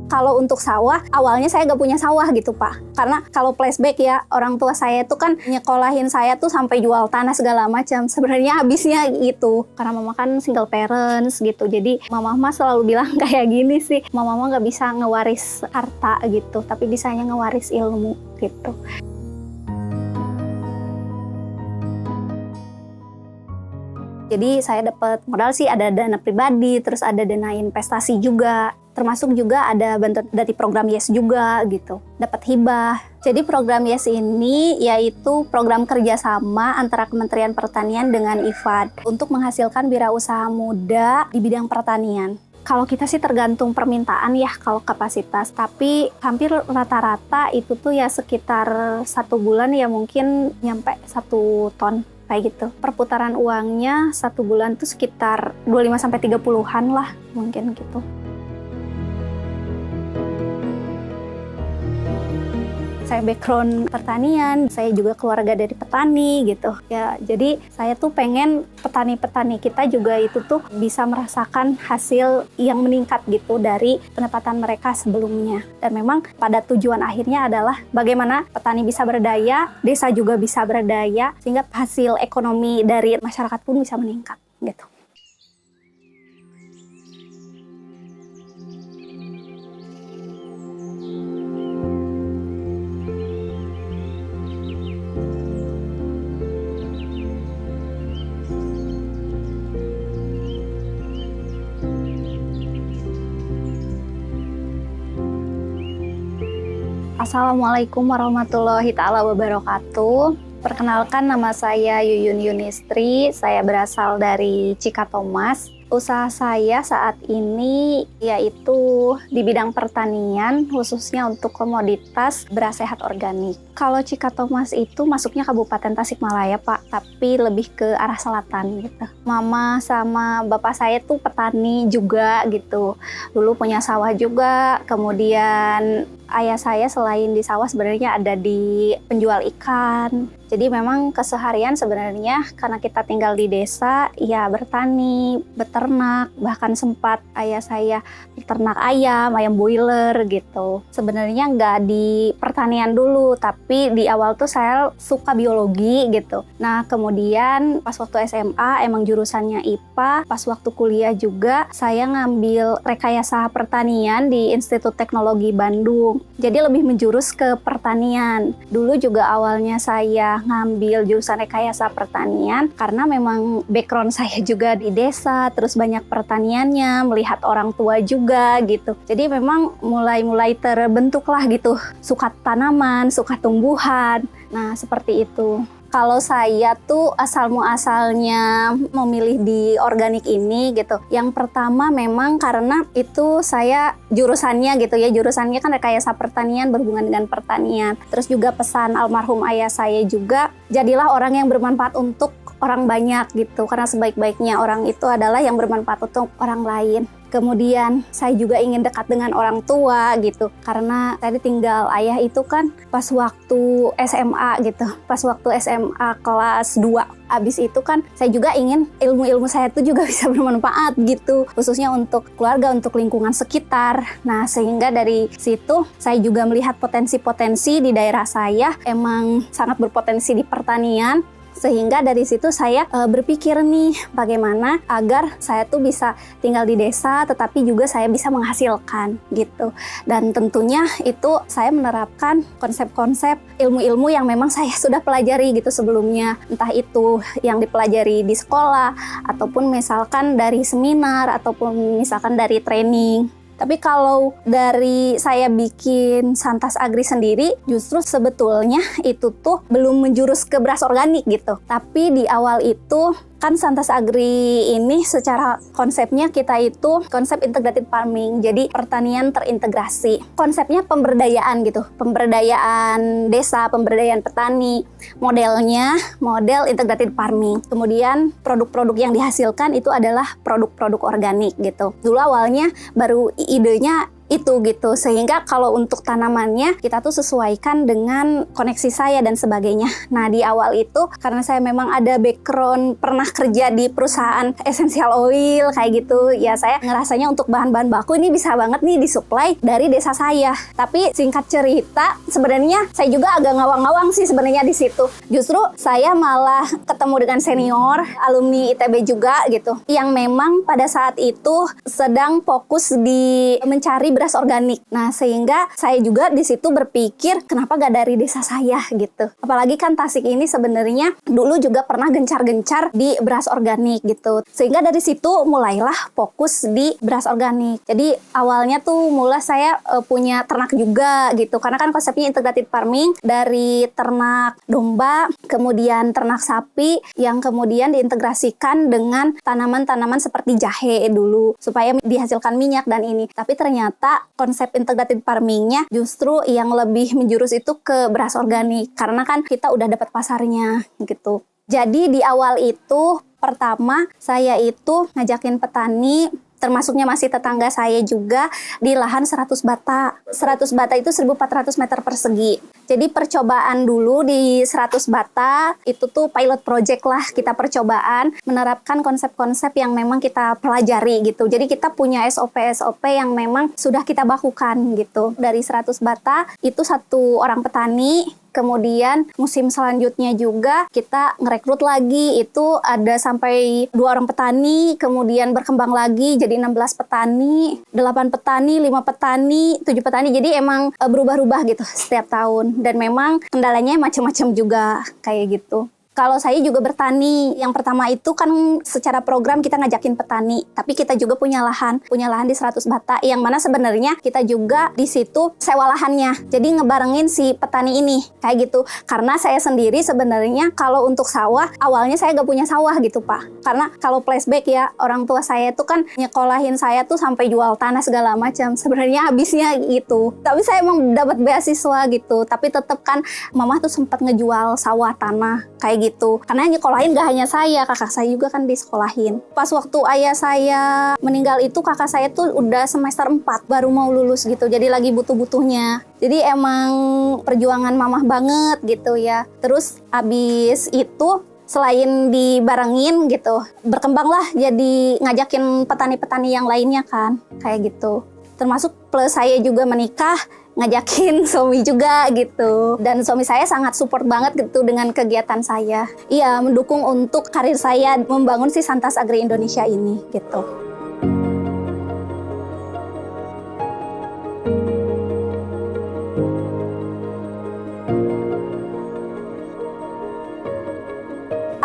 Kalau untuk sawah, awalnya saya nggak punya sawah gitu Pak. Karena kalau flashback ya, orang tua saya tuh kan nyekolahin saya tuh sampai jual tanah segala macam. Sebenarnya habisnya gitu. Karena mama kan single parents gitu. Jadi mama selalu bilang kayak gini sih. Mama nggak bisa ngewaris harta gitu, tapi bisanya ngewaris ilmu gitu. Jadi saya dapat modal sih, ada dana pribadi, terus ada dana investasi juga. Termasuk juga ada bantuan dari program YES juga gitu, dapat hibah. Jadi program YES ini yaitu program kerjasama antara Kementerian Pertanian dengan IFAD untuk menghasilkan wirausaha muda di bidang pertanian. Kalau kita sih tergantung permintaan ya kalau kapasitas, tapi hampir rata-rata itu tuh ya sekitar 1 bulan ya mungkin nyampe 1 ton. Kayak gitu. Perputaran uangnya 1 bulan tuh sekitar 25-30-an lah mungkin gitu. Saya background pertanian, saya juga keluarga dari petani gitu. Ya, jadi saya tuh pengen petani-petani kita juga itu tuh bisa merasakan hasil yang meningkat gitu dari pendapatan mereka sebelumnya. Dan memang pada tujuan akhirnya adalah bagaimana petani bisa berdaya, desa juga bisa berdaya, sehingga hasil ekonomi dari masyarakat pun bisa meningkat gitu. Assalamualaikum warahmatullahi ta'ala wabarakatuh. Perkenalkan, nama saya Yuyun Yunistri, saya berasal dari Cikatomas. Usaha saya saat ini yaitu di bidang pertanian, khususnya untuk komoditas beras sehat organik. Kalau Cikatomas itu masuknya Kabupaten Tasikmalaya Pak, tapi lebih ke arah selatan gitu. Mama sama bapak saya tuh petani juga gitu. Dulu punya sawah juga, kemudian ayah saya selain di sawah sebenarnya ada di penjual ikan. Jadi memang keseharian sebenarnya karena kita tinggal di desa, ya bertani, beternak, bahkan sempat ayah saya beternak ayam broiler gitu. Sebenarnya nggak di pertanian dulu, tapi di awal tuh saya suka biologi gitu. Nah kemudian pas waktu SMA emang jurusannya IPA, pas waktu kuliah juga saya ngambil rekayasa pertanian di Institut Teknologi Bandung. Jadi lebih menjurus ke pertanian. Dulu juga awalnya saya ngambil jurusan rekayasa pertanian karena memang background saya juga di desa, terus banyak pertaniannya, melihat orang tua juga gitu. Jadi memang mulai terbentuklah gitu, suka tanaman, suka tumbuhan. Nah, seperti itu. Kalau saya tuh asal-muasalnya memilih di organik ini gitu. Yang pertama memang karena itu saya jurusannya gitu ya. Jurusannya kan rekayasa pertanian, berhubungan dengan pertanian. Terus juga pesan almarhum ayah saya juga, jadilah orang yang bermanfaat untuk orang banyak gitu. Karena sebaik-baiknya orang itu adalah yang bermanfaat untuk orang lain. Kemudian saya juga ingin dekat dengan orang tua gitu. Karena tadi tinggal ayah itu kan pas waktu SMA gitu. Pas waktu SMA kelas 2. Abis itu kan saya juga ingin ilmu-ilmu saya itu juga bisa bermanfaat gitu. Khususnya untuk keluarga, untuk lingkungan sekitar. Nah sehingga dari situ saya juga melihat potensi-potensi di daerah saya. Emang sangat berpotensi di pertanian. Sehingga dari situ saya berpikir nih bagaimana agar saya tuh bisa tinggal di desa tetapi juga saya bisa menghasilkan gitu. Dan tentunya itu saya menerapkan konsep-konsep ilmu-ilmu yang memang saya sudah pelajari gitu sebelumnya. Entah itu yang dipelajari di sekolah ataupun misalkan dari seminar ataupun misalkan dari training. Tapi kalau dari saya bikin Santas Agri sendiri, justru sebetulnya itu tuh belum menjurus ke beras organik gitu. Tapi di awal itu kan Santas Agri ini secara konsepnya kita itu konsep integrated farming, jadi pertanian terintegrasi. Konsepnya pemberdayaan gitu, pemberdayaan desa, pemberdayaan petani. Modelnya model integrated farming. Kemudian produk-produk yang dihasilkan itu adalah produk-produk organik gitu. Dulu awalnya baru idenya itu gitu. Sehingga kalau untuk tanamannya kita tuh sesuaikan dengan koneksi saya dan sebagainya. Nah di awal itu karena saya memang ada background pernah kerja di perusahaan essential oil kayak gitu, ya saya ngerasanya untuk bahan-bahan baku ini bisa banget nih disuplai dari desa saya. Tapi singkat cerita sebenarnya saya juga agak ngawang-ngawang sih sebenarnya di situ. Justru saya malah ketemu dengan senior alumni ITB juga gitu, yang memang pada saat itu sedang fokus di mencari beras organik. Nah, sehingga saya juga di situ berpikir kenapa gak dari desa saya gitu. Apalagi kan Tasik ini sebenarnya dulu juga pernah gencar-gencar di beras organik gitu. Sehingga dari situ mulailah fokus di beras organik. Jadi awalnya tuh mulai saya punya ternak juga gitu. Karena kan konsepnya integrated farming, dari ternak domba, kemudian ternak sapi yang kemudian diintegrasikan dengan tanaman-tanaman seperti jahe dulu supaya dihasilkan minyak dan ini. Tapi ternyata konsep integrated farmingnya justru yang lebih menjurus itu ke beras organik karena kan kita udah dapat pasarnya gitu. Jadi di awal itu pertama saya itu ngajakin petani, termasuknya masih tetangga saya juga, di lahan 100 bata. 100 bata itu 1.400 meter persegi. Jadi percobaan dulu di 100 bata, itu tuh pilot project lah, kita percobaan menerapkan konsep-konsep yang memang kita pelajari gitu. Jadi kita punya SOP-SOP yang memang sudah kita bakukan gitu. Dari 100 bata, itu 1 orang petani. Kemudian musim selanjutnya juga kita ngerekrut lagi, itu ada sampai 2 orang petani, kemudian berkembang lagi jadi 16 petani, 8 petani, 5 petani, 7 petani. Jadi emang berubah-ubah gitu setiap tahun. Dan memang kendalanya macam-macam juga kayak gitu. Kalau saya juga bertani, yang pertama itu kan secara program kita ngajakin petani, tapi kita juga punya lahan di 100 bata, yang mana sebenarnya kita juga di situ sewa lahannya. Jadi ngebarengin si petani ini, kayak gitu. Karena saya sendiri sebenarnya kalau untuk sawah, awalnya saya gak punya sawah gitu Pak. Karena kalau flashback ya, orang tua saya tuh kan nyekolahin saya tuh sampai jual tanah segala macam. Sebenarnya habisnya gitu. Tapi saya emang dapat beasiswa gitu, tapi tetap kan mama tuh sempat ngejual sawah tanah, kayak gitu. Karena nyekolahin gak hanya saya, kakak saya juga kan disekolahin. Pas waktu ayah saya meninggal itu kakak saya tuh udah semester 4 baru mau lulus gitu. Jadi lagi butuh-butuhnya. Jadi emang perjuangan mamah banget gitu ya. Terus abis itu selain dibarengin gitu, berkembanglah jadi ngajakin petani-petani yang lainnya kan, kayak gitu. Termasuk plus saya juga menikah, ngajakin suami juga gitu. Dan suami saya sangat support banget gitu dengan kegiatan saya. Iya, mendukung untuk karir saya membangun si Santas Agri Indonesia ini gitu.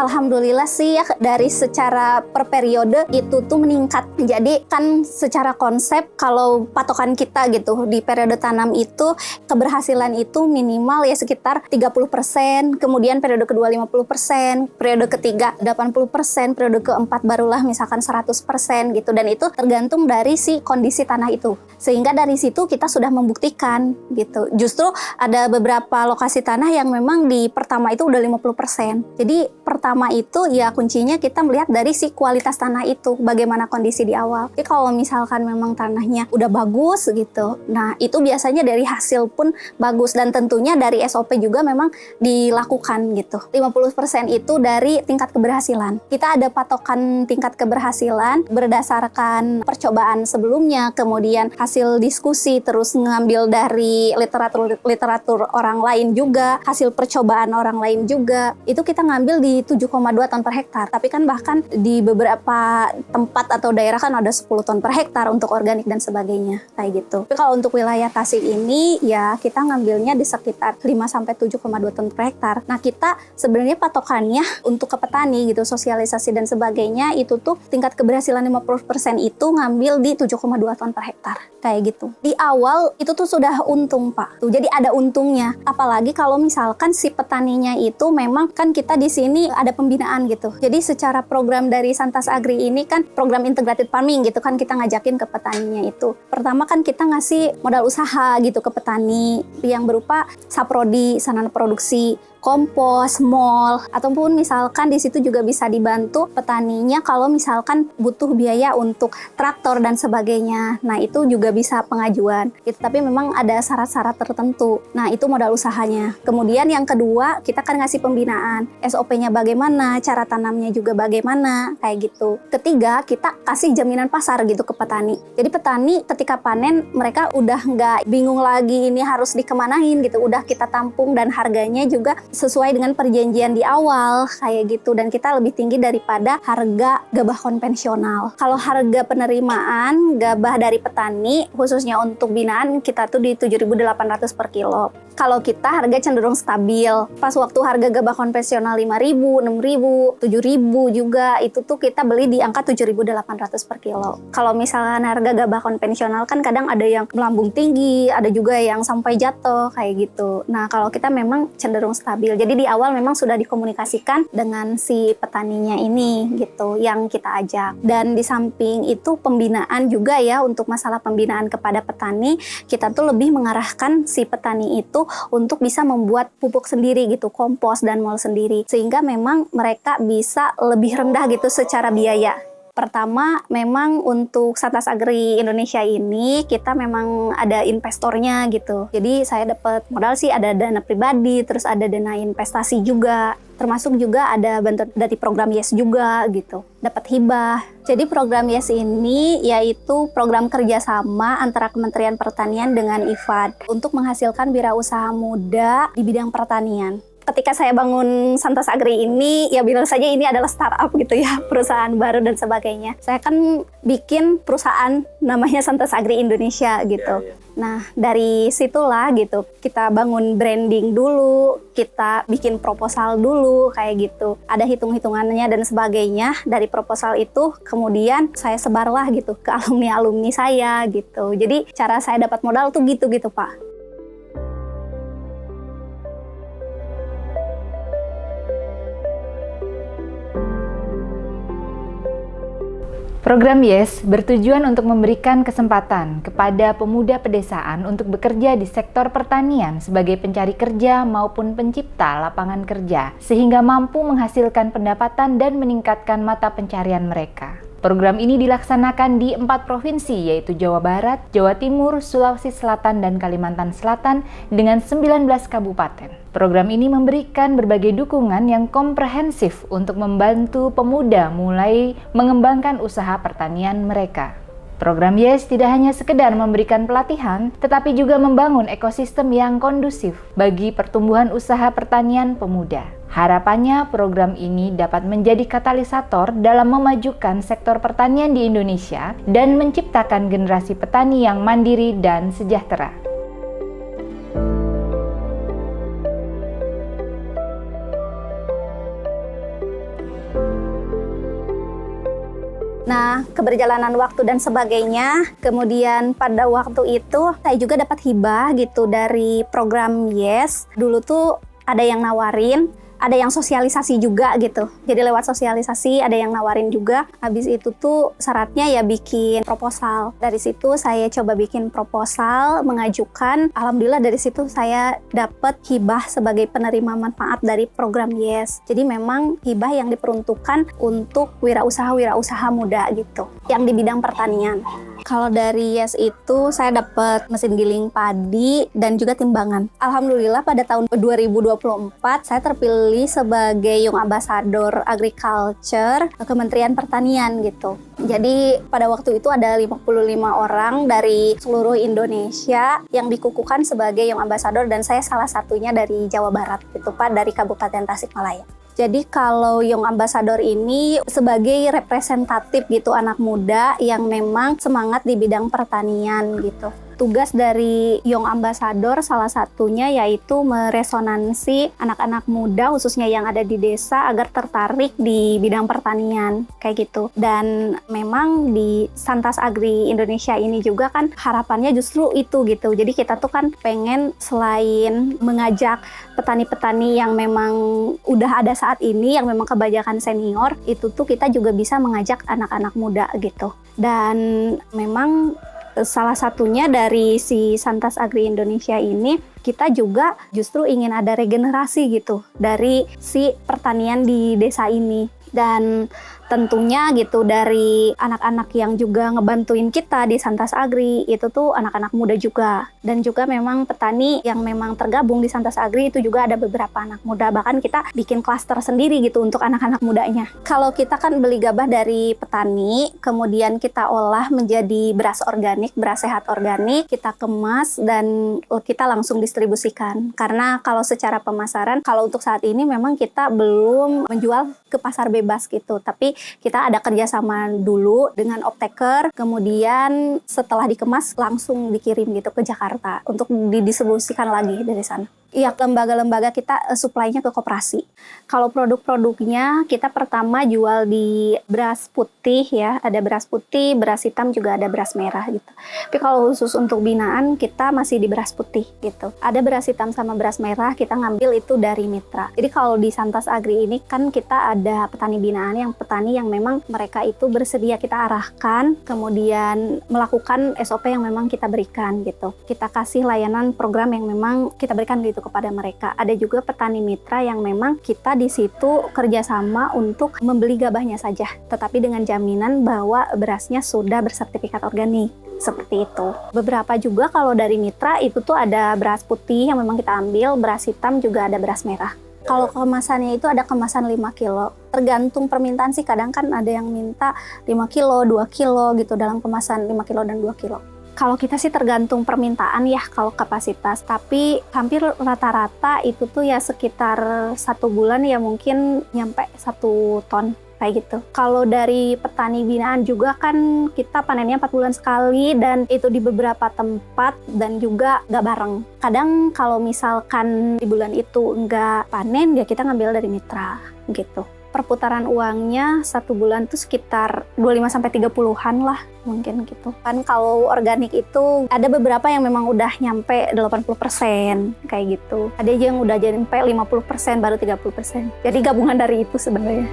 Alhamdulillah sih ya, dari secara per periode itu tuh meningkat. Jadi kan secara konsep kalau patokan kita gitu di periode tanam itu keberhasilan itu minimal ya sekitar 30%, kemudian periode kedua 50%, periode ketiga 80%, periode keempat barulah misalkan 100% gitu. Dan itu tergantung dari si kondisi tanah itu. Sehingga dari situ kita sudah membuktikan gitu. Justru ada beberapa lokasi tanah yang memang di pertama itu udah 50%. Jadi pertama itu ya kuncinya kita melihat dari si kualitas tanah itu, bagaimana kondisi di awal. Jadi kalau misalkan memang tanahnya udah bagus gitu, nah itu biasanya dari hasil pun bagus, dan tentunya dari SOP juga memang dilakukan gitu. 50% itu dari tingkat keberhasilan. Kita ada patokan tingkat keberhasilan berdasarkan percobaan sebelumnya, kemudian hasil diskusi, terus ngambil dari literatur orang lain juga, hasil percobaan orang lain juga. Itu kita ngambil di 7,2 ton per hektar. Tapi kan bahkan di beberapa tempat atau daerah kan ada 10 ton per hektar untuk organik dan sebagainya, kayak gitu. Tapi kalau untuk wilayah Tasik ini ya kita ngambilnya di sekitar 5-7,2 ton per hektar. Nah kita sebenarnya patokannya untuk ke petani gitu, sosialisasi dan sebagainya, itu tuh tingkat keberhasilan 50% itu ngambil di 7,2 ton per hektar, kayak gitu. Di awal itu tuh sudah untung Pak. Tuh, jadi ada untungnya. Apalagi kalau misalkan si petaninya itu memang kan kita di sini ada pembinaan gitu. Jadi secara program dari Santas Agri ini kan program integrated farming gitu kan, kita ngajakin ke petaninya itu. Pertama kan kita ngasih modal usaha gitu ke petani yang berupa saprodi, sarana produksi, kompos, mol, ataupun misalkan di situ juga bisa dibantu petaninya kalau misalkan butuh biaya untuk traktor dan sebagainya. Nah, itu juga bisa pengajuan. Tapi memang ada syarat-syarat tertentu. Nah, itu modal usahanya. Kemudian yang kedua, kita kan ngasih pembinaan. SOP-nya bagaimana, cara tanamnya juga bagaimana, kayak gitu. Ketiga, kita kasih jaminan pasar gitu ke petani. Jadi petani ketika panen, mereka udah nggak bingung lagi ini harus dikemanain gitu. Udah kita tampung dan harganya juga sesuai dengan perjanjian di awal, kayak gitu. Dan kita lebih tinggi daripada harga gabah konvensional. Kalau harga penerimaan gabah dari petani, khususnya untuk binaan, kita tuh di 7.800 per kilo. Kalau kita harga cenderung stabil. Pas waktu harga gabah konvensional 5.000, 6.000, 7.000 juga, itu tuh kita beli di angka 7.800 per kilo. Kalau misalkan harga gabah konvensional kan kadang ada yang melambung tinggi, ada juga yang sampai jatuh, kayak gitu. Nah, kalau kita memang cenderung stabil. Jadi di awal memang sudah dikomunikasikan dengan si petaninya ini gitu, yang kita ajak. Dan di samping itu pembinaan juga ya, untuk masalah pembinaan kepada petani, kita tuh lebih mengarahkan si petani itu untuk bisa membuat pupuk sendiri gitu, kompos dan mol sendiri, sehingga memang mereka bisa lebih rendah gitu secara biaya. Pertama, memang untuk Santas Agri Indonesia ini kita memang ada investornya gitu. Jadi saya dapat modal sih, ada dana pribadi, terus ada dana investasi juga. Termasuk juga ada bantuan dari program YES juga gitu, dapat hibah. Jadi program YES ini yaitu program kerjasama antara Kementerian Pertanian dengan IFAD untuk menghasilkan wirausaha muda di bidang pertanian. Ketika saya bangun Santas Agri ini, ya bilang saja ini adalah startup gitu ya, perusahaan baru dan sebagainya. Saya kan bikin perusahaan namanya Santas Agri Indonesia gitu. Nah, dari situlah gitu, kita bangun branding dulu, kita bikin proposal dulu, kayak gitu. Ada hitung-hitungannya dan sebagainya. Dari proposal itu, kemudian saya sebarlah gitu ke alumni-alumni saya gitu. Jadi, cara saya dapat modal tuh gitu-gitu, Pak. Program YES bertujuan untuk memberikan kesempatan kepada pemuda pedesaan untuk bekerja di sektor pertanian sebagai pencari kerja maupun pencipta lapangan kerja, sehingga mampu menghasilkan pendapatan dan meningkatkan mata pencarian mereka. Program ini dilaksanakan di 4 provinsi, yaitu Jawa Barat, Jawa Timur, Sulawesi Selatan, dan Kalimantan Selatan dengan 19 kabupaten. Program ini memberikan berbagai dukungan yang komprehensif untuk membantu pemuda mulai mengembangkan usaha pertanian mereka. Program YES tidak hanya sekedar memberikan pelatihan, tetapi juga membangun ekosistem yang kondusif bagi pertumbuhan usaha pertanian pemuda. Harapannya program ini dapat menjadi katalisator dalam memajukan sektor pertanian di Indonesia dan menciptakan generasi petani yang mandiri dan sejahtera. Nah, keberjalanan waktu dan sebagainya, kemudian pada waktu itu saya juga dapat hibah gitu dari program YES. Dulu tuh ada yang nawarin, ada yang sosialisasi juga gitu. Jadi lewat sosialisasi ada yang nawarin juga. Habis itu tuh syaratnya ya bikin proposal. Dari situ saya coba bikin proposal, mengajukan. Alhamdulillah dari situ saya dapat hibah sebagai penerima manfaat dari program YES. Jadi memang hibah yang diperuntukkan untuk wirausaha muda gitu, yang di bidang pertanian. Kalau dari YES itu saya dapat mesin giling padi dan juga timbangan. Alhamdulillah pada tahun 2024 saya terpilih sebagai Young Ambassador Agriculture Kementerian Pertanian gitu. Jadi pada waktu itu ada 55 orang dari seluruh Indonesia yang dikukuhkan sebagai Young Ambassador, dan saya salah satunya dari Jawa Barat gitu Pak, dari Kabupaten Tasikmalaya. Jadi kalau Young Ambassador ini sebagai representatif gitu anak muda yang memang semangat di bidang pertanian gitu. Tugas dari Young Ambassador salah satunya yaitu meresonansi anak-anak muda khususnya yang ada di desa agar tertarik di bidang pertanian kayak gitu. Dan memang di Santas Agri Indonesia ini juga kan harapannya justru itu gitu. Jadi kita tuh kan pengen selain mengajak petani-petani yang memang udah ada saat ini, yang memang kebanyakan senior, itu tuh kita juga bisa mengajak anak-anak muda gitu. Dan memang Salah satunya dari si Santas Agri Indonesia ini, kita juga justru ingin ada regenerasi gitu dari si pertanian di desa ini. Dan tentunya gitu dari anak-anak yang juga ngebantuin kita di Santas Agri itu tuh anak-anak muda juga, dan juga memang petani yang memang tergabung di Santas Agri itu juga ada beberapa anak muda, bahkan kita bikin klaster sendiri gitu untuk anak-anak mudanya. Kalau kita kan beli gabah dari petani, kemudian kita olah menjadi beras organik, beras sehat organik, kita kemas dan kita langsung distribusikan. Karena kalau secara pemasaran, kalau untuk saat ini memang kita belum menjual ke pasar bebas gitu, tapi kita ada kerjasama dulu dengan optaker, kemudian setelah dikemas langsung dikirim gitu ke Jakarta untuk didistribusikan lagi dari sana. Iya, lembaga-lembaga kita supply-nya ke koperasi. Kalau produk-produknya kita pertama jual di beras putih ya, ada beras putih, beras hitam juga ada beras merah gitu. Tapi kalau khusus untuk binaan kita masih di beras putih gitu. Ada beras hitam sama beras merah kita ngambil itu dari mitra. Jadi kalau di Santas Agri ini kan kita ada petani binaan yang petani yang memang mereka itu bersedia kita arahkan, kemudian melakukan SOP yang memang kita berikan gitu. Kita kasih layanan program yang memang kita berikan gitu kepada mereka. Ada juga petani mitra yang memang kita di situ kerjasama untuk membeli gabahnya saja, tetapi dengan jaminan bahwa berasnya sudah bersertifikat organik. Seperti itu. Beberapa juga kalau dari mitra itu tuh ada beras putih yang memang kita ambil, beras hitam juga ada beras merah. Kalau kemasannya itu ada kemasan 5 kilo. Tergantung permintaan sih, kadang kan ada yang minta 5 kilo, 2 kilo gitu dalam kemasan 5 kilo dan 2 kilo. Kalau kita sih tergantung permintaan ya kalau kapasitas, tapi hampir rata-rata itu tuh ya sekitar 1 bulan ya mungkin nyampe 1 ton kayak gitu. Kalau dari petani binaan juga kan kita panennya 4 bulan sekali dan itu di beberapa tempat dan juga nggak bareng. Kadang kalau misalkan di bulan itu nggak panen ya kita ngambil dari mitra gitu. Perputaran uangnya 1 bulan tuh sekitar 25-30-an lah mungkin gitu. Kan kalau organik itu ada beberapa yang memang udah nyampe 80% kayak gitu. Ada yang udah nyampe 50% baru 30%. Jadi gabungan dari itu sebenarnya.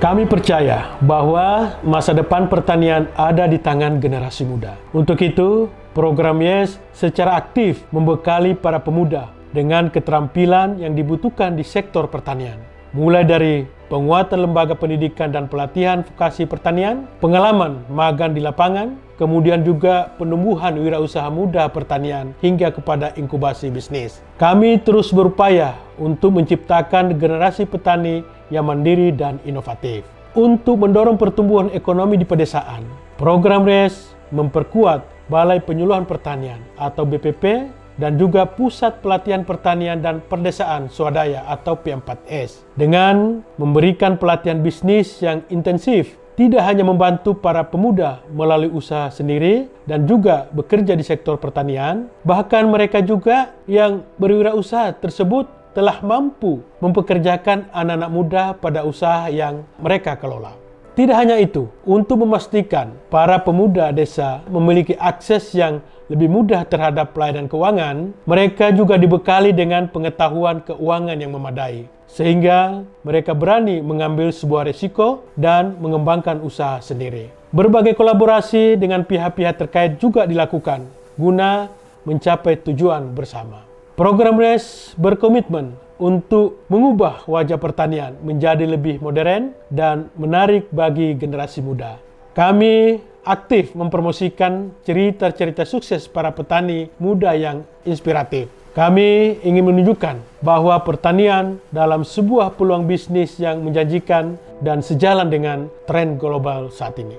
Kami percaya bahwa masa depan pertanian ada di tangan generasi muda. Untuk itu, program YES secara aktif membekali para pemuda dengan keterampilan yang dibutuhkan di sektor pertanian. Mulai dari penguatan lembaga pendidikan dan pelatihan vokasi pertanian, pengalaman magang di lapangan, kemudian juga penumbuhan wirausaha muda pertanian hingga kepada inkubasi bisnis. Kami terus berupaya untuk menciptakan generasi petani yang mandiri dan inovatif. Untuk mendorong pertumbuhan ekonomi di pedesaan, program YES memperkuat Balai Penyuluhan Pertanian atau BPP dan juga Pusat Pelatihan Pertanian dan Perdesaan Swadaya atau P4S dengan memberikan pelatihan bisnis yang intensif, tidak hanya membantu para pemuda melalui usaha sendiri dan juga bekerja di sektor pertanian, bahkan mereka juga yang berwirausaha tersebut telah mampu mempekerjakan anak-anak muda pada usaha yang mereka kelola. Tidak hanya itu, untuk memastikan para pemuda desa memiliki akses yang lebih mudah terhadap pelayanan keuangan, mereka juga dibekali dengan pengetahuan keuangan yang memadai, sehingga mereka berani mengambil sebuah risiko dan mengembangkan usaha sendiri. Berbagai kolaborasi dengan pihak-pihak terkait juga dilakukan guna mencapai tujuan bersama. Program YES berkomitmen untuk mengubah wajah pertanian menjadi lebih modern dan menarik bagi generasi muda. Kami aktif mempromosikan cerita-cerita sukses para petani muda yang inspiratif. Kami ingin menunjukkan bahwa pertanian dalam sebuah peluang bisnis yang menjanjikan dan sejalan dengan tren global saat ini.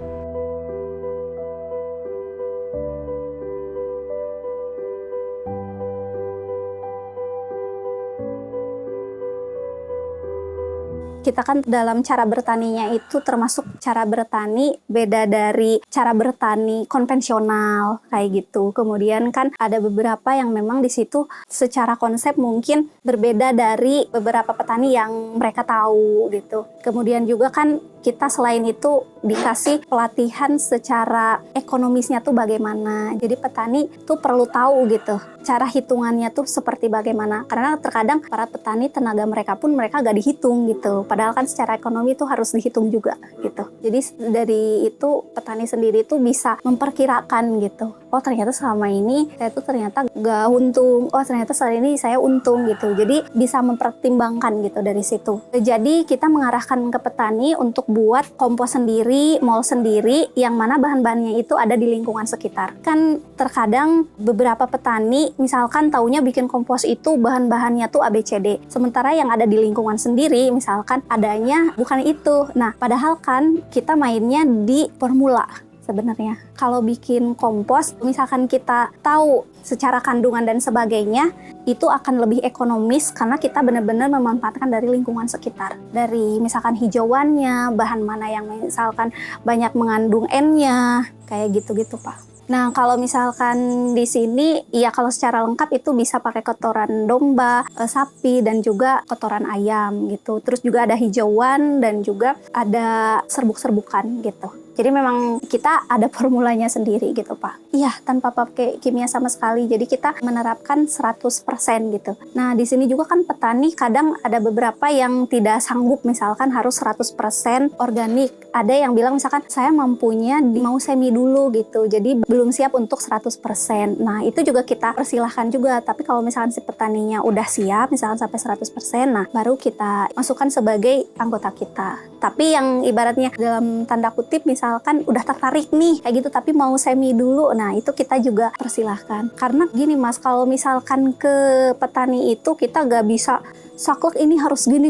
Kita kan dalam cara bertaninya itu termasuk cara bertani beda dari cara bertani konvensional kayak gitu. Kemudian kan ada beberapa yang memang di situ secara konsep mungkin berbeda dari beberapa petani yang mereka tahu gitu. Kemudian juga kan kita selain itu dikasih pelatihan secara ekonomisnya tuh bagaimana. Jadi petani tuh perlu tahu gitu cara hitungannya tuh seperti bagaimana, karena terkadang para petani tenaga mereka pun mereka gak dihitung gitu, padahal kan secara ekonomi tuh harus dihitung juga gitu. Jadi dari itu petani sendiri tuh bisa memperkirakan gitu, oh ternyata selama ini saya tuh ternyata gak untung, oh ternyata saat ini saya untung gitu. Jadi bisa mempertimbangkan gitu dari situ. Jadi kita mengarahkan ke petani untuk buat kompos sendiri, mol sendiri, yang mana bahan-bahannya itu ada di lingkungan sekitar. Kan terkadang beberapa petani misalkan taunya bikin kompos itu bahan-bahannya tuh ABCD, sementara yang ada di lingkungan sendiri misalkan adanya bukan itu. Nah padahal kan kita mainnya di formula. Sebenarnya kalau bikin kompos misalkan kita tahu secara kandungan dan sebagainya, itu akan lebih ekonomis karena kita benar-benar memanfaatkan dari lingkungan sekitar, dari misalkan hijauannya, bahan mana yang misalkan banyak mengandung N-nya, kayak gitu-gitu Pak. Nah kalau misalkan di sini ya kalau secara lengkap itu bisa pakai kotoran domba, sapi, dan juga kotoran ayam gitu. Terus juga ada hijauan dan juga ada serbuk-serbukan gitu. Jadi memang kita ada formulanya sendiri gitu Pak. Iya, tanpa pakai kimia sama sekali. Jadi kita menerapkan 100% gitu. Nah, di sini juga kan petani kadang ada beberapa yang tidak sanggup misalkan harus 100% organik. Ada yang bilang misalkan saya mampunya mau semi dulu gitu. Jadi belum siap untuk 100%. Nah, itu juga kita persilahkan juga. Tapi kalau misalkan si petaninya udah siap misalkan sampai 100%, nah baru kita masukkan sebagai anggota kita. Tapi yang ibaratnya dalam tanda kutip misalkan udah tertarik nih kayak gitu tapi mau semi dulu, nah itu kita juga persilahkan. Karena gini Mas, kalau misalkan ke petani itu kita gak bisa saklek ini harus gini,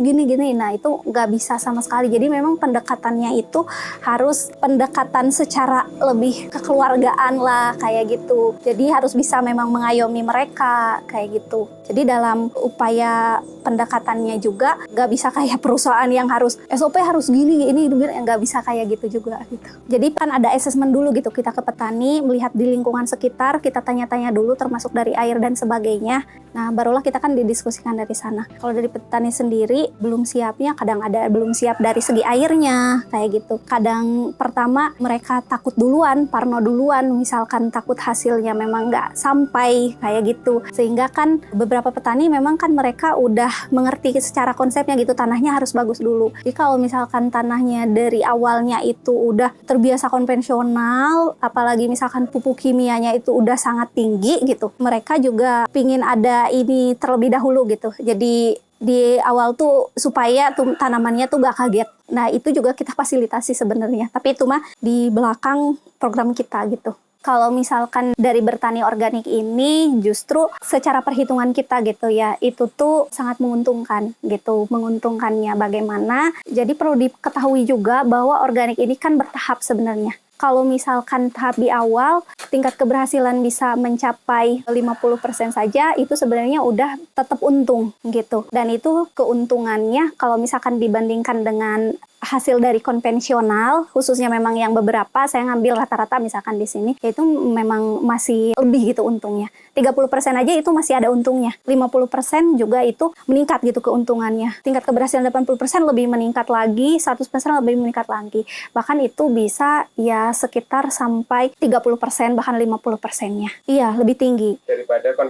nah itu gak bisa sama sekali. Jadi memang pendekatannya itu harus pendekatan secara lebih kekeluargaan lah kayak gitu. Jadi harus bisa memang mengayomi mereka kayak gitu. Jadi dalam upaya pendekatannya juga gak bisa kayak perusahaan yang harus SOP harus gini, ini gak bisa kayak gitu juga gitu. Jadi kan ada assessment dulu gitu, kita ke petani, melihat di lingkungan sekitar, kita tanya-tanya dulu termasuk dari air dan sebagainya. Nah barulah kita kan didiskusikan dari sana. Kalau dari petani sendiri belum siapnya, kadang ada belum siap dari segi airnya kayak gitu. Kadang pertama mereka takut duluan, parno duluan, misalkan takut hasilnya memang nggak sampai kayak gitu. Sehingga kan beberapa petani memang kan mereka udah mengerti secara konsepnya gitu, tanahnya harus bagus dulu. Jadi kalau misalkan tanahnya dari awalnya itu udah terbiasa konvensional, apalagi misalkan pupuk kimianya itu udah sangat tinggi gitu, mereka juga pingin ada ini terlebih dahulu gitu. Jadi di awal tuh supaya tanamannya tuh gak kaget. Nah itu juga kita fasilitasi sebenarnya. Tapi itu mah di belakang program kita gitu. Kalau misalkan dari bertani organik ini justru secara perhitungan kita gitu ya, itu tuh sangat menguntungkan gitu. Menguntungkannya bagaimana? Jadi perlu diketahui juga bahwa organik ini kan bertahap sebenarnya. Kalau misalkan tahap di awal, tingkat keberhasilan bisa mencapai 50% saja, itu sebenarnya udah tetap untung gitu. Dan itu keuntungannya kalau misalkan dibandingkan dengan hasil dari konvensional, khususnya memang yang beberapa, saya ngambil rata-rata misalkan di sini, itu memang masih lebih gitu untungnya. 30% aja itu masih ada untungnya. 50% juga itu meningkat gitu keuntungannya. Tingkat keberhasilan 80% lebih meningkat lagi, 100% lebih meningkat lagi. Bahkan itu bisa ya sekitar sampai 30%, bahkan 50%-nya. Iya, lebih tinggi.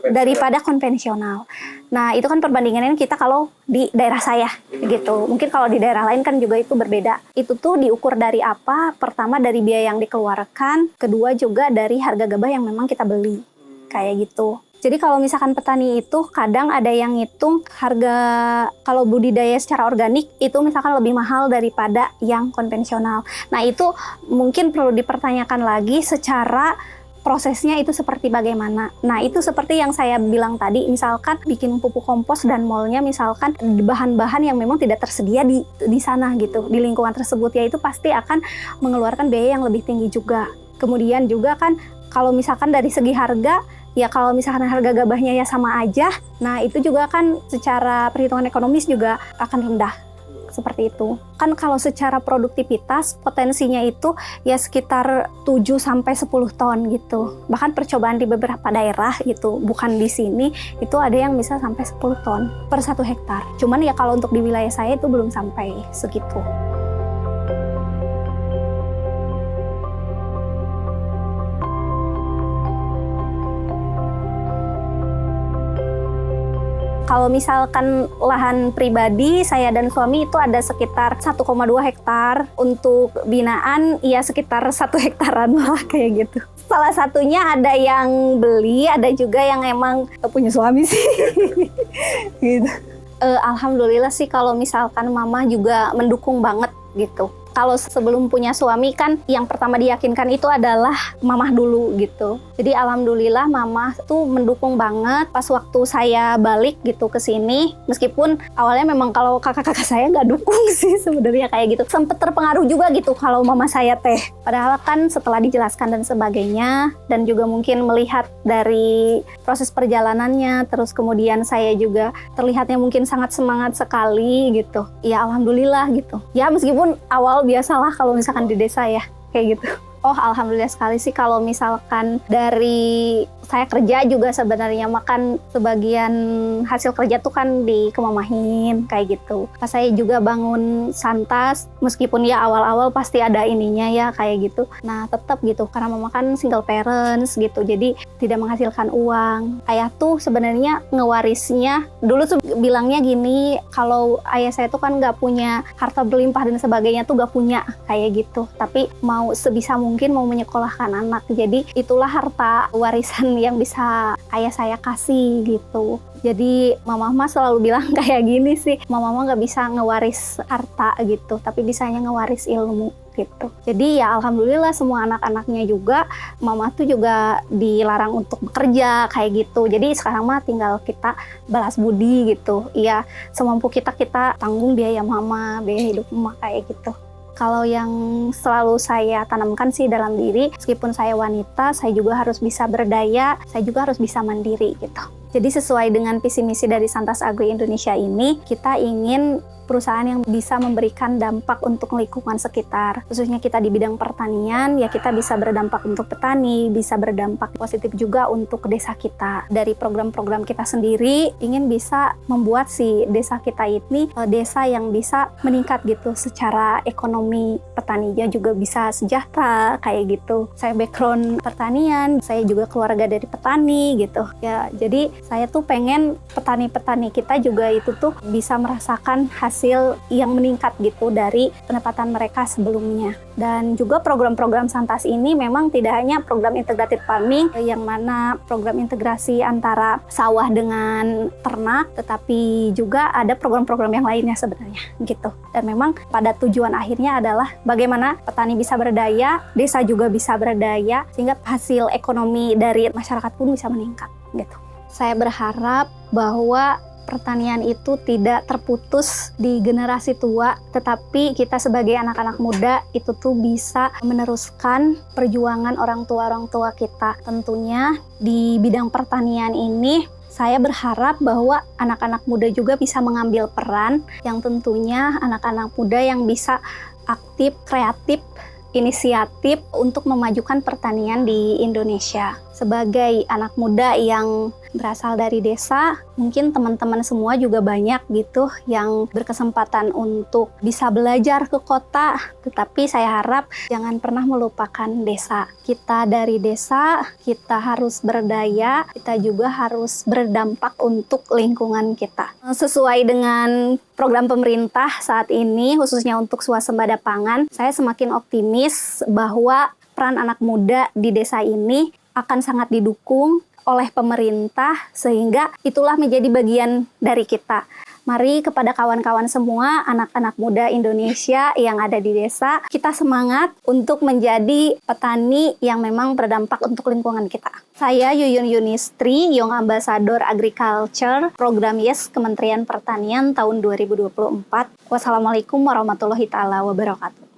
Daripada konvensional. Nah, itu kan perbandingannya kita kalau di daerah saya gitu. Mungkin kalau di daerah lain kan juga itu berbeda. Itu tuh diukur dari apa? Pertama dari biaya yang dikeluarkan, kedua juga dari harga gabah yang memang kita beli. Kayak gitu. Jadi kalau misalkan petani itu kadang ada yang ngitung harga kalau budidaya secara organik itu misalkan lebih mahal daripada yang konvensional. Nah itu mungkin perlu dipertanyakan lagi secara prosesnya itu seperti bagaimana. Nah itu seperti yang saya bilang tadi, misalkan bikin pupuk kompos dan molnya misalkan bahan-bahan yang memang tidak tersedia di sana gitu, di lingkungan tersebut, ya itu pasti akan mengeluarkan biaya yang lebih tinggi juga. Kemudian juga kan kalau misalkan dari segi harga, ya kalau misalkan harga gabahnya ya sama aja, nah itu juga kan secara perhitungan ekonomis juga akan rendah. Seperti itu. Kan kalau secara produktivitas potensinya itu ya sekitar 7-10 ton gitu. Bahkan percobaan di beberapa daerah gitu, bukan di sini, itu ada yang bisa sampai 10 ton per 1 hektar. Cuman ya kalau untuk di wilayah saya itu belum sampai segitu. Kalau misalkan lahan pribadi, saya dan suami itu ada sekitar 1,2 hektar. Untuk binaan, ya sekitar 1 hektaran lah kayak gitu. Salah satunya ada yang beli, ada juga yang emang punya suami sih. Gitu. Alhamdulillah sih kalau misalkan mama juga mendukung banget gitu. Kalau sebelum punya suami kan yang pertama diyakinkan itu adalah mamah dulu gitu. Jadi alhamdulillah mamah tuh mendukung banget pas waktu saya balik gitu ke sini. Meskipun awalnya memang kalau kakak-kakak saya nggak dukung sih sebenarnya kayak gitu. Sempet terpengaruh juga gitu kalau mama saya teh. Padahal kan setelah dijelaskan dan sebagainya dan juga mungkin melihat dari proses perjalanannya, terus kemudian saya juga terlihatnya mungkin sangat semangat sekali gitu. Ya alhamdulillah gitu. Ya meskipun awal biasalah kalau misalkan di desa ya, kayak gitu. Oh alhamdulillah sekali sih kalau misalkan dari saya kerja juga sebenarnya makan sebagian hasil kerja tuh kan dikemamahin kayak gitu. Pas saya juga bangun santas, meskipun ya awal-awal pasti ada ininya ya kayak gitu. Nah tetap gitu karena mama kan single parents gitu, jadi tidak menghasilkan uang. Ayah tuh sebenarnya ngewarisnya dulu tuh bilangnya gini, kalau ayah saya tuh kan nggak punya harta berlimpah dan sebagainya tuh nggak punya kayak gitu. Tapi mau sebisa mungkin mau menyekolahkan anak. Jadi itulah harta warisan yang bisa ayah saya kasih gitu. Jadi mama selalu bilang kayak gini sih, mama nggak bisa ngewaris harta gitu, tapi bisanya ngewaris ilmu gitu. Jadi ya alhamdulillah semua anak-anaknya juga, mama tuh juga dilarang untuk bekerja kayak gitu. Jadi sekarang mah tinggal kita balas budi gitu. Iya, semampu kita tanggung biaya mama, biaya hidup mama kayak gitu. Kalau yang selalu saya tanamkan sih dalam diri, meskipun saya wanita, saya juga harus bisa berdaya, saya juga harus bisa mandiri gitu. Jadi sesuai dengan visi misi dari Santas Agri Indonesia ini, kita ingin perusahaan yang bisa memberikan dampak untuk lingkungan sekitar. Khususnya kita di bidang pertanian, ya kita bisa berdampak untuk petani, bisa berdampak positif juga untuk desa kita. Dari program-program kita sendiri, ingin bisa membuat si desa kita ini desa yang bisa meningkat gitu secara ekonomi, petaninya juga bisa sejahtera kayak gitu. Saya background pertanian, saya juga keluarga dari petani gitu. Ya, jadi saya tuh pengen petani-petani kita juga itu tuh bisa merasakan hasil yang meningkat gitu dari pendapatan mereka sebelumnya. Dan juga program-program Santas ini memang tidak hanya program integrated farming yang mana program integrasi antara sawah dengan ternak, tetapi juga ada program-program yang lainnya sebenarnya gitu. Dan memang pada tujuan akhirnya adalah bagaimana petani bisa berdaya, desa juga bisa berdaya, sehingga hasil ekonomi dari masyarakat pun bisa meningkat gitu. Saya berharap bahwa pertanian itu tidak terputus di generasi tua, tetapi kita sebagai anak-anak muda itu tuh bisa meneruskan perjuangan orang tua kita. Tentunya di bidang pertanian ini saya berharap bahwa anak-anak muda juga bisa mengambil peran, yang tentunya anak-anak muda yang bisa aktif, kreatif, inisiatif untuk memajukan pertanian di Indonesia. Sebagai anak muda yang berasal dari desa, mungkin teman-teman semua juga banyak gitu yang berkesempatan untuk bisa belajar ke kota, tetapi saya harap jangan pernah melupakan desa. Kita dari desa, kita harus berdaya, kita juga harus berdampak untuk lingkungan kita. Sesuai dengan program pemerintah saat ini, khususnya untuk swasembada pangan, saya semakin optimis bahwa peran anak muda di desa ini akan sangat didukung oleh pemerintah, sehingga itulah menjadi bagian dari kita. Mari kepada kawan-kawan semua, anak-anak muda Indonesia yang ada di desa, kita semangat untuk menjadi petani yang memang berdampak untuk lingkungan kita. Saya Yuyun Yunistri, Young Ambassador Agriculture, Program YES Kementerian Pertanian tahun 2024. Wassalamualaikum warahmatullahi wabarakatuh.